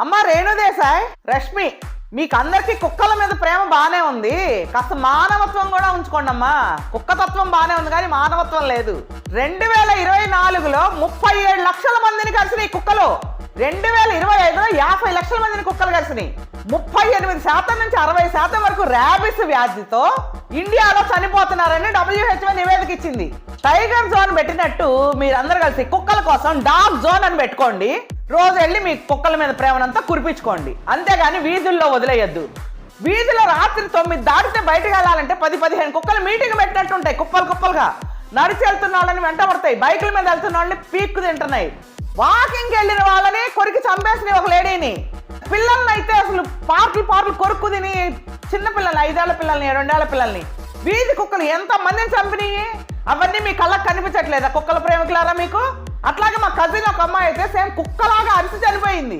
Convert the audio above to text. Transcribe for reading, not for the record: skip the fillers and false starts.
అమ్మా రేణుదేశాయ్, రష్మి, మీకు అందరికి కుక్కల మీద ప్రేమ బానే ఉంది, కాస్త మానవత్వం కూడా ఉంచుకోండి అమ్మా. కుక్కతత్వం బానే ఉంది కానీ మానవత్వం లేదు. 2024లో 37 లక్షల మందిని కలిసినాయి కుక్కలు. 2025లో 50 లక్షల మందిని కుక్కలు కలిసినాయి. 38% నుంచి 60% వరకు ర్యాబిస్ వ్యాధితో ఇండియాలో చనిపోతున్నారని WHO నివేదిక ఇచ్చింది. టైగర్ జోన్ పెట్టినట్టు మీరందరూ కలిసి కుక్కల కోసం డాగ్ జోన్ అని పెట్టుకోండి. రోజు వెళ్ళి మీ కుక్కల మీద ప్రేమనంతా కురిపించుకోండి, అంతేగాని వీధుల్లో వదిలేయద్దు. వీధిలో రాత్రి 9 దాటితే బయటకు వెళ్ళాలంటే 10-15 కుక్కలు మీటింగ్ పెట్టినట్టు ఉంటాయి. కుప్పలుగా నడిచి వెళ్తున్న వాళ్ళని వెంట పడతాయి, బైకుల మీద వెళ్తున్న వాళ్ళని పీక్కు తింటున్నాయి. వాకింగ్కి వెళ్ళిన వాళ్ళని కొరికి చంపేసినాయి ఒక లేడీని. పిల్లల్ని అయితే అసలు పార్కులు కొరుక్కు తిని, చిన్న పిల్లల్ని 5 ఏళ్ల పిల్లల్ని 2 ఏళ్ల పిల్లల్ని, వీధి కుక్కలు ఎంత మందిని చంపినాయి. అవన్నీ మీ కళ్ళకు కనిపించట్లేదా కుక్కల ప్రేమికులారా మీకు? అట్లాగే మా కజిన్ ఒక అమ్మాయి అయితే సేమ్ కుక్కలాగా అరిసి చనిపోయింది.